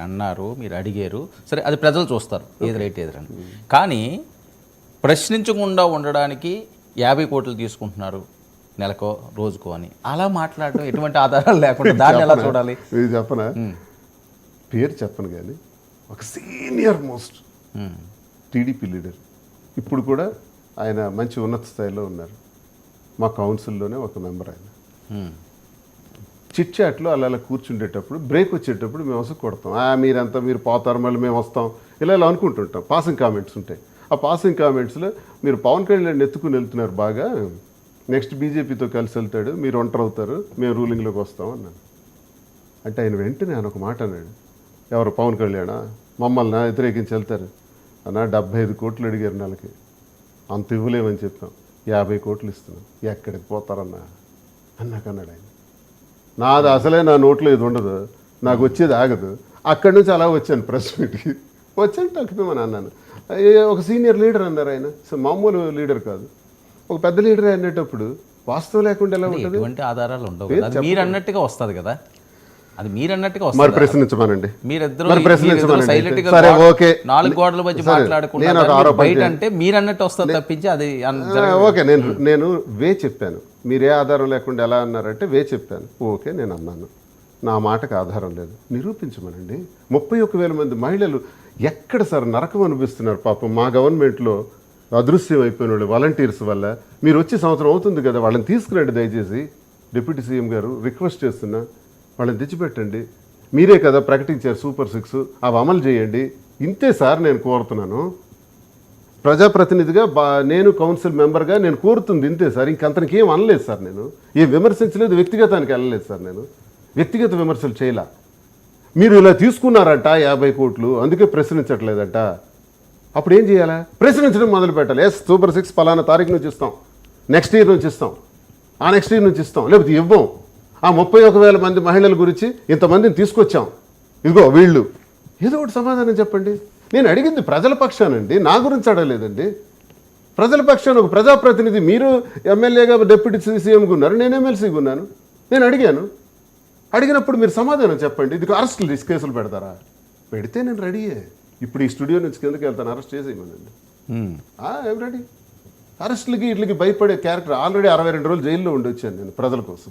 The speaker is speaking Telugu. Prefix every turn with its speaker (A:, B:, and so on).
A: ఆయన అన్నారు, మీరు అడిగారు, సరే అది ప్రజలు చూస్తారు ఏది రైట్ ఏదని. కానీ ప్రశ్నించకుండా ఉండడానికి 50 కోట్లు తీసుకుంటున్నారు నెలకో రోజుకో అని అలా మాట్లాడడం ఎటువంటి ఆధారాలు లేకుండా దాన్ని ఎలా చూడాలి?
B: ఇది చెప్పనా, పేరు చెప్పను కానీ ఒక సీనియర్ మోస్ట్ టీడీపీ లీడర్, ఇప్పుడు కూడా ఆయన మంచి ఉన్నత స్థాయిలో ఉన్నారు, మా కౌన్సిల్లోనే ఒక మెంబర్ ఆయన. చిట్ చాట్లో అలా కూర్చుండేటప్పుడు బ్రేక్ వచ్చేటప్పుడు మేము వసకు కొడతాం, మీరు పోతారు మళ్ళీ మేము వస్తాం, ఇలా అనుకుంటుంటాం. పాసింగ్ కామెంట్స్ ఉంటాయి. ఆ పాసింగ్ కామెంట్స్లో మీరు పవన్ కళ్యాణ్ ఎత్తుకుని వెళ్తున్నారు బాగా, నెక్స్ట్ బీజేపీతో కలిసి వెళ్తాడు, మీరు ఒంటరి అవుతారు, మేము రూలింగ్లోకి వస్తాం అన్నాను. అంటే ఆయన వెంటనే ఆయన ఒక మాట అన్నాడు, ఎవరు పవన్ కళ్యాణా మమ్మల్ని వ్యతిరేకించి వెళ్తారు అన్న, 75 కోట్లు అడిగారు నెలకి, అంత ఇవ్వలేమని చెప్పాం, 50 కోట్లు ఇస్తున్నాం, ఎక్కడికి పోతారన్నా అన్నాకన్నాడు ఆయన. నాది అసలే నా నోట్లో ఇది ఉండదు, నాకు వచ్చేది ఆగదు. అక్కడి నుంచి అలా వచ్చాను ప్రెస్ మీట్కి, వచ్చాను తక్కువమని అన్నాను. ఒక సీనియర్ లీడర్ అన్నారు ఆయన, మామూలు లీడర్ కాదు, ఒక పెద్ద లీడర్ అనేటప్పుడు వాస్తవం లేకుండా ఎలా ఉంటుంది?
A: ఎటువంటి ఆధారాలు ఉండవు, మీరు అన్నట్టుగా వస్తుంది కదా, అది మీరు అన్నట్టుగా
B: మరి
A: వస్తుంది.
B: ప్రశ్నించమనండి,
A: మీరిద్దరు
B: ప్రశ్నించమనండి. సరే ఓకే,
A: 4 గోడల మధ్య మాట్లాడుకుంటున్నారు, బయట అంటే మీరు అన్నట్టు వస్తుంది తప్పించి అది
B: ఓకే. నేను చెప్పాను, మీరు ఏ ఆధారం లేకుండా ఎలా అన్నారంటే చెప్పాను, ఓకే నేను అన్నాను, నా మాటకు ఆధారం లేదు, నిరూపించమనండి. 31,000 మంది మహిళలు ఎక్కడ సార్ నరకం అనిపిస్తున్నారు పాపం. మా గవర్నమెంట్లో అదృశ్యం అయిపోయిన వాళ్ళు వాలంటీర్స్ వల్ల. మీరు వచ్చి సంవత్సరం అవుతుంది కదా, వాళ్ళని తీసుకురండి దయచేసి, డిప్యూటీ సీఎం గారు రిక్వెస్ట్ చేస్తున్నా, వాళ్ళని తెచ్చిపెట్టండి. మీరే కదా ప్రకటించారు సూపర్ 6, అవి అమలు చేయండి. ఇంతే సార్ నేను కోరుతున్నాను, ప్రజాప్రతినిధిగా నేను కౌన్సిల్ మెంబర్గా నేను కోరుతుంది ఇంతే సార్. ఇంకంతనికి ఏం అనలేదు సార్, నేను ఏం విమర్శించలేదు, వ్యక్తిగతానికి వెళ్ళలేదు సార్, నేను వ్యక్తిగత విమర్శలు చేయలే. మీరు ఇలా తీసుకున్నారట 50 కోట్లు, అందుకే ప్రశ్నించట్లేదట. అప్పుడు ఏం చేయాలా? ప్రశ్నించడం మొదలు పెట్టాలి. సూపర్ 6 పలానా తారీఖు నుంచి ఇస్తాం, నెక్స్ట్ ఇయర్ నుంచి ఇస్తాం, ఆ నెక్స్ట్ ఇయర్ నుంచి ఇస్తాం, లేకపోతే ఇవ్వం. ఆ 31,000 మంది మహిళల గురించి ఇంతమందిని తీసుకొచ్చాం, ఇదిగో వీళ్ళు, ఏదో ఒకటి సమాధానం చెప్పండి. నేను అడిగింది ప్రజల పక్షానండి, నా గురించి అడగలేదండి. ప్రజల పక్షాన ఒక ప్రజాప్రతినిధి, మీరు ఎమ్మెల్యేగా డిప్యూటీ సీఎంగా ఉన్నారు, నేను ఎమ్మెల్సీగా ఉన్నాను. నేను అడిగినప్పుడు మీరు సమాధానం చెప్పండి. ఇది అరెస్టులు కేసులు పెడతారా? పెడితే నేను రెడీయే. ఇప్పుడు ఈ స్టూడియో నుంచి కిందకి వెళ్తాను, అరెస్ట్ చేసేయమనండి, ఐఎమ్ రెడీ. అరెస్టులకి వీటికి భయపడే క్యారెక్టర్. ఆల్రెడీ 62 రోజులు జైల్లో ఉండి వచ్చాను నేను ప్రజల కోసం.